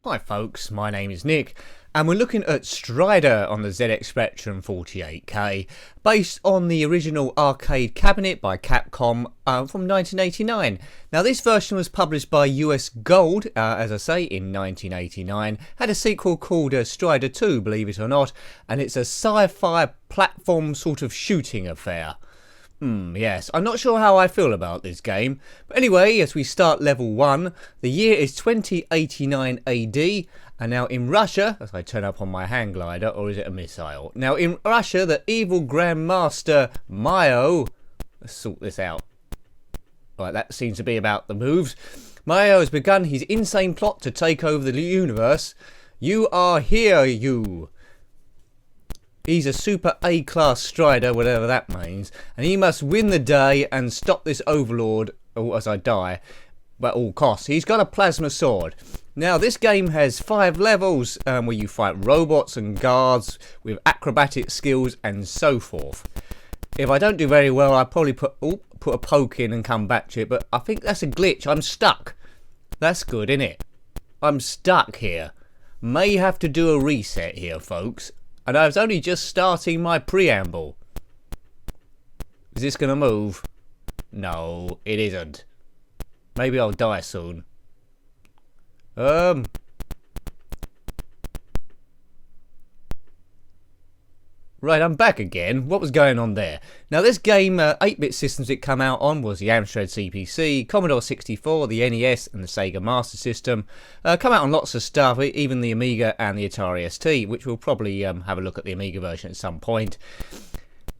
Hi folks, my name is Nick and we're looking at Strider on the ZX Spectrum 48K based on the original arcade cabinet by Capcom from 1989. Now this version was published by US Gold, as I say, in 1989. Had a sequel called Strider 2, believe it or not, and it's a sci-fi platform sort of shooting affair. Yes, I'm not sure how I feel about this game. But anyway, as we start level 1, the year is 2089 AD, and now in Russia, as I turn up on my hang glider, or is it a missile? Now in Russia, the evil Grandmaster Mayo, let's sort this out. Right, that seems to be about the moves. Mayo has begun his insane plot to take over the universe. You are Hiryu. He's a super A-class strider, whatever that means, and he must win the day and stop this overlord, as I die, at all costs. He's got a plasma sword. Now, this game has 5 levels where you fight robots and guards with acrobatic skills and so forth. If I don't do very well, I'll probably put a poke in and come back to it, but I think that's a glitch. I'm stuck. That's good, isn't it? I'm stuck here. May have to do a reset here, folks. And I was only just starting my preamble. Is this going to move? No, it isn't. Maybe I'll die soon. Right, I'm back again. What was going on there? Now this game, 8-bit systems it come out on was the Amstrad CPC, Commodore 64, the NES and the Sega Master System. Come out on lots of stuff, even the Amiga and the Atari ST, which we'll probably have a look at the Amiga version at some point.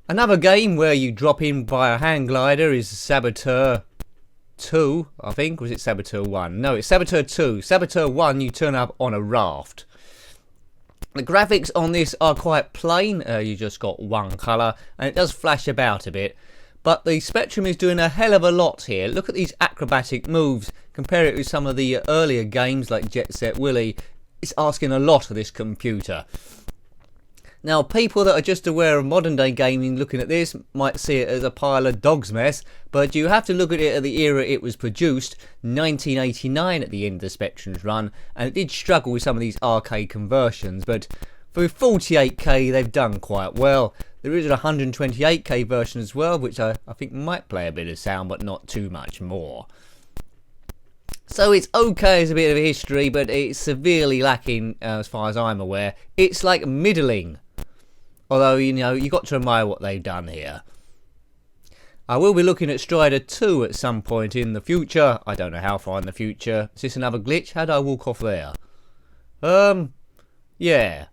Another game where you drop in by a hang glider is Saboteur 2, I think. Was it Saboteur 1? No, it's Saboteur 2. Saboteur 1, you turn up on a raft. The graphics on this are quite plain, you just got one colour, and it does flash about a bit. But the Spectrum is doing a hell of a lot here. Look at these acrobatic moves. Compare it with some of the earlier games like Jet Set Willy. It's asking a lot of this computer. Now, people that are just aware of modern day gaming looking at this might see it as a pile of dog's mess, but you have to look at it at the era it was produced, 1989 at the end of the Spectrum's run, and it did struggle with some of these arcade conversions, but for 48K they've done quite well. There is a 128K version as well, which I think might play a bit of sound, but not too much more. So it's okay as a bit of history, but it's severely lacking as far as I'm aware. It's like middling. Although, you know, you've got to admire what they've done here. I will be looking at Strider 2 at some point in the future. I don't know how far in the future. Is this another glitch? How do I walk off there? Yeah.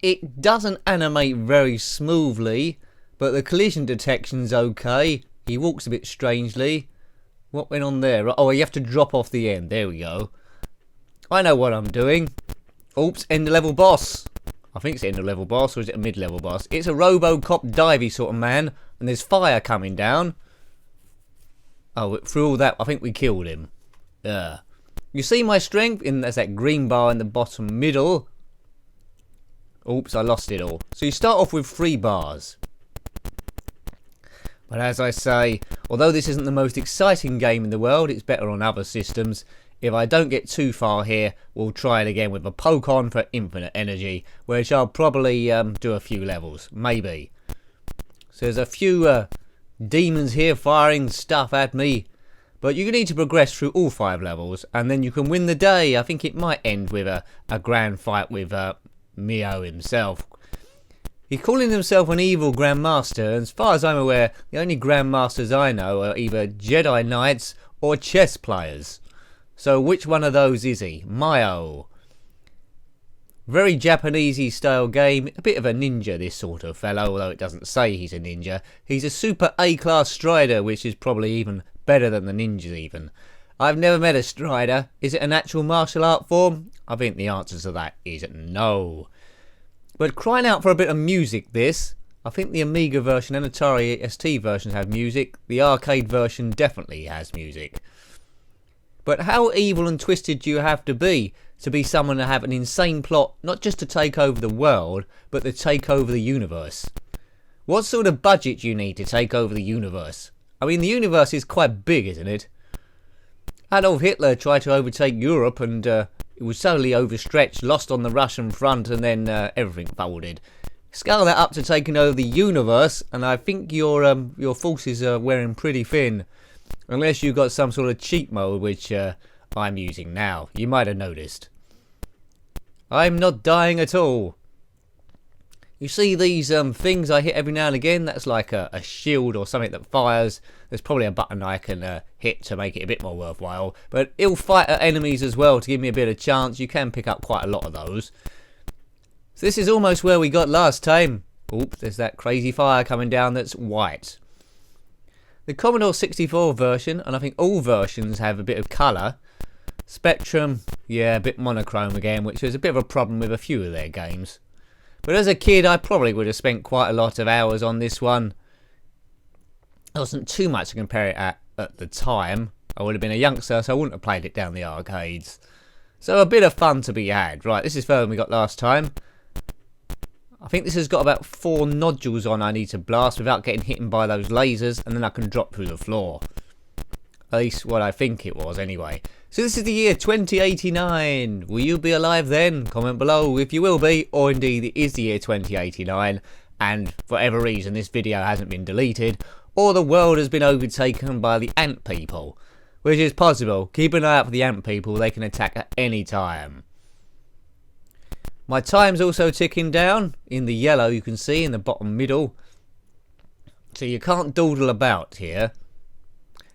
It doesn't animate very smoothly, but the collision detection's okay. He walks a bit strangely. What went on there? Oh, you have to drop off the end. There we go. I know what I'm doing. Oops, end of level boss. I think it's end of level boss, or is it a mid-level boss? It's a Robocop divey sort of man, and there's fire coming down. Oh, through all that, I think we killed him. Yeah. You see my strength? There's that green bar in the bottom middle. Oops, I lost it all. So you start off with 3 bars. But as I say, although this isn't the most exciting game in the world, it's better on other systems. If I don't get too far here, we'll try it again with a poke on for infinite energy, which I'll probably do a few levels, maybe. So there's a few demons here firing stuff at me, but you need to progress through all 5 levels, and then you can win the day. I think it might end with a grand fight with Mio himself. He's calling himself an evil Grandmaster, and as far as I'm aware, the only Grandmasters I know are either Jedi Knights or chess players. So which one of those is he? Mayo. Very Japanesey style game. A bit of a ninja, this sort of fellow, although it doesn't say he's a ninja. He's a super A-class strider, which is probably even better than the ninjas even. I've never met a strider. Is it an actual martial art form? I think the answer to that is no. But crying out for a bit of music, this. I think the Amiga version and Atari ST versions have music. The arcade version definitely has music. But how evil and twisted do you have to be someone to have an insane plot, not just to take over the world, but to take over the universe? What sort of budget do you need to take over the universe? I mean, the universe is quite big, isn't it? Adolf Hitler tried to overtake Europe and it was totally overstretched, lost on the Russian front, and then everything folded. Scale that up to taking over the universe, and I think your forces are wearing pretty thin. Unless you've got some sort of cheat mode, which I'm using now. You might have noticed. I'm not dying at all. You see these things I hit every now and again? That's like a shield or something that fires. There's probably a button I can hit to make it a bit more worthwhile. But it'll fight at enemies as well to give me a bit of chance. You can pick up quite a lot of those. So this is almost where we got last time. Oops, there's that crazy fire coming down that's white. The Commodore 64 version, and I think all versions have a bit of colour. Spectrum, yeah, a bit monochrome again, which was a bit of a problem with a few of their games. But as a kid, I probably would have spent quite a lot of hours on this one. There wasn't too much to compare it at the time. I would have been a youngster, so I wouldn't have played it down the arcades. So a bit of fun to be had. Right, this is further than we got last time. I think this has got about 4 nodules on I need to blast without getting hit by those lasers, and then I can drop through the floor. At least what I think it was anyway. So this is the year 2089. Will you be alive then? Comment below if you will be, or indeed it is the year 2089 and for whatever reason this video hasn't been deleted, or the world has been overtaken by the ant people. Which is possible. Keep an eye out for the ant people, they can attack at any time. My time's also ticking down. In the yellow you can see in the bottom middle. So you can't dawdle about here.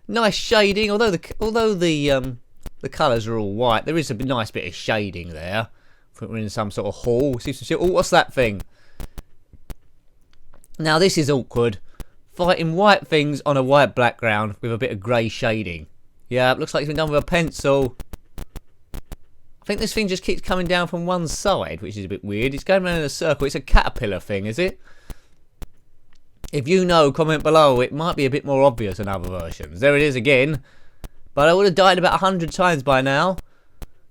Nice shading, although the colours are all white, there is a nice bit of shading there. We're in some sort of hall. See some shit. Oh, what's that thing? Now this is awkward. Fighting white things on a white background with a bit of grey shading. Yeah, it looks like it's been done with a pencil. I think this thing just keeps coming down from one side, which is a bit weird. It's going around in a circle. It's a caterpillar thing, is it? If you know, comment below. It might be a bit more obvious than other versions. There it is again. But I would have died about 100 times by now.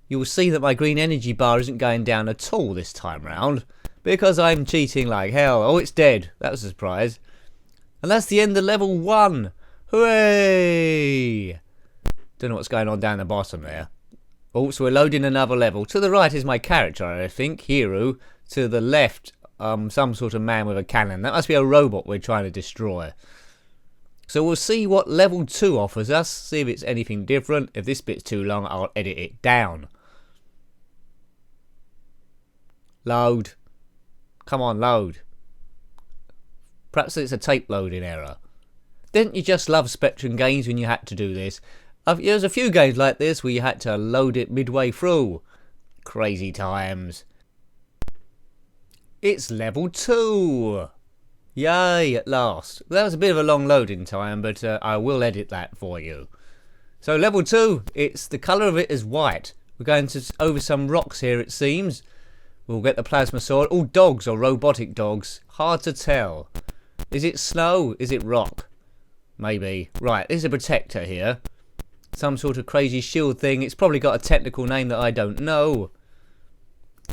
You will see that my green energy bar isn't going down at all this time round. Because I'm cheating like hell. Oh, it's dead. That was a surprise. And that's the end of level 1. Hooray! Don't know what's going on down the bottom there. Oh, so we're loading another level. To the right is my character, I think, Hiryu. To the left, some sort of man with a cannon. That must be a robot we're trying to destroy. So we'll see what level 2 offers us. See if it's anything different. If this bit's too long, I'll edit it down. Load. Come on, load. Perhaps it's a tape loading error. Didn't you just love Spectrum games when you had to do this? There's a few games like this where you had to load it midway through. Crazy times. It's level 2. Yay, at last. That was a bit of a long loading time, but I will edit that for you. So level 2, the colour of it is white. We're going over some rocks here, it seems. We'll get the plasma sword. All dogs or robotic dogs. Hard to tell. Is it snow? Is it rock? Maybe. Right, there's a protector here. Some sort of crazy shield thing. It's probably got a technical name that I don't know.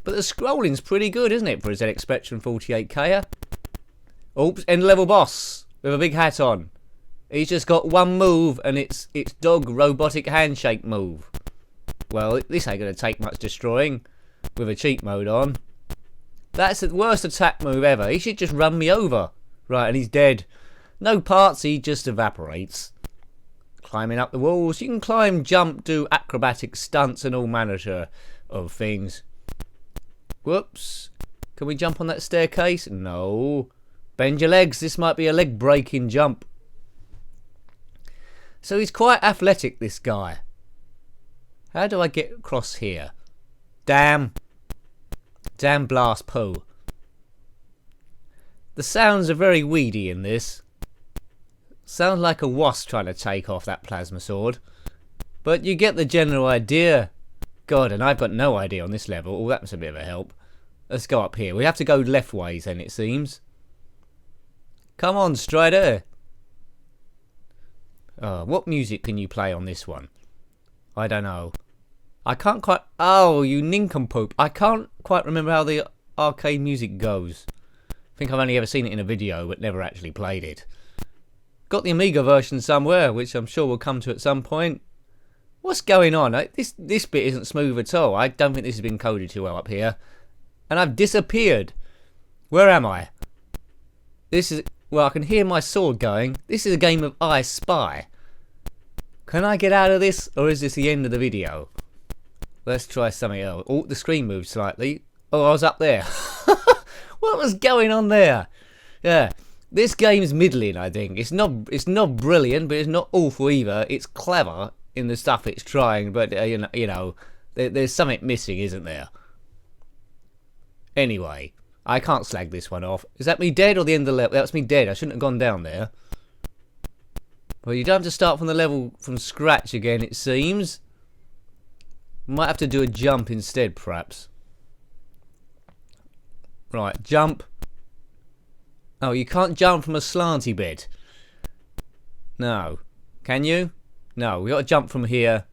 But the scrolling's pretty good, isn't it, for a ZX Spectrum 48K? Oops, end level boss with a big hat on. He's just got one move, and it's dog robotic handshake move. Well, this ain't going to take much destroying with a cheat mode on. That's the worst attack move ever. He should just run me over. Right, and he's dead. No parts, he just evaporates. Climbing up the walls. You can climb, jump, do acrobatic stunts and all manner of things. Whoops. Can we jump on that staircase? No. Bend your legs. This might be a leg breaking jump. So he's quite athletic, this guy. How do I get across here? Damn. Damn blast poo. The sounds are very weedy in this. Sounds like a wasp trying to take off that plasma sword. But you get the general idea. God, and I've got no idea on this level. Oh, that was a bit of a help. Let's go up here. We have to go left ways then, it seems. Come on, Strider. What music can you play on this one? I don't know. I can't quite... Oh, you nincompoop. I can't quite remember how the arcade music goes. I think I've only ever seen it in a video, but never actually played it. Got the Amiga version somewhere, which I'm sure we'll come to at some point. What's going on? This bit isn't smooth at all. I don't think this has been coded too well up here. And I've disappeared. Where am I? This is... Well, I can hear my sword going. This is a game of I Spy. Can I get out of this, or is this the end of the video? Let's try something else. Oh, the screen moved slightly. Oh, I was up there. What was going on there? Yeah. This game's middling, I think. It's not brilliant, but it's not awful either. It's clever in the stuff it's trying, but you know, there's something missing, isn't there? Anyway, I can't slag this one off. Is that me dead or the end of the level? That's me dead. I shouldn't have gone down there. Well, you don't have to start from the level from scratch again, it seems. Might have to do a jump instead, perhaps. Right, jump. Oh, you can't jump from a slanty bit. No. Can you? No, we got to jump from here.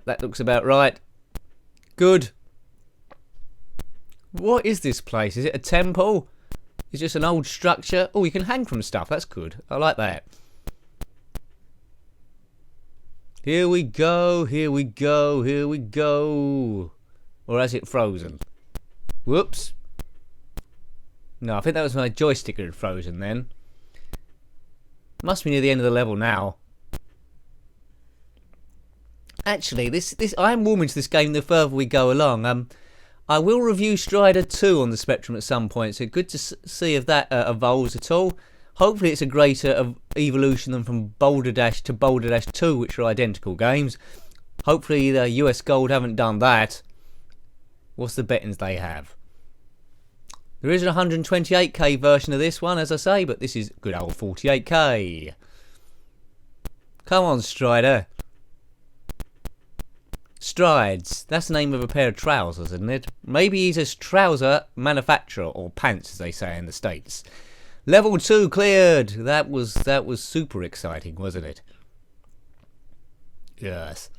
That looks about right. Good. What is this place? Is it a temple? Is it just an old structure? Oh, you can hang from stuff. That's good. I like that. Here we go, here we go, here we go. Or has it frozen? Whoops. No, I think that was my joystick that had frozen then. Must be near the end of the level now. Actually, I am warming to this game the further we go along. I will review Strider 2 on the Spectrum at some point, so good to see if that evolves at all. Hopefully it's a greater evolution than from Boulder Dash to Boulder Dash 2, which are identical games. Hopefully the US Gold haven't done that. What's the bettings they have? There is an 128k version of this one, as I say, but this is good old 48k. Come on, Strider. Strides. That's the name of a pair of trousers, isn't it? Maybe he's a trouser manufacturer, or pants, as they say in the States. Level 2 cleared. That was super exciting, wasn't it? Yes.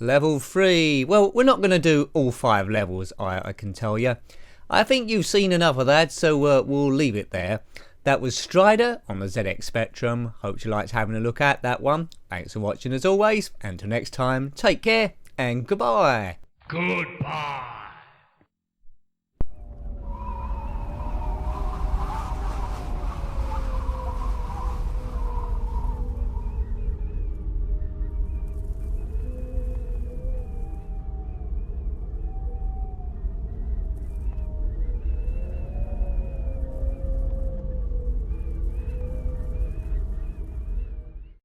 Level 3. Well, we're not going to do all 5 levels, I can tell you. I think you've seen enough of that, so we'll leave it there. That was Strider on the ZX Spectrum. Hope you liked having a look at that one. Thanks for watching as always. Until next time, take care and goodbye. Goodbye.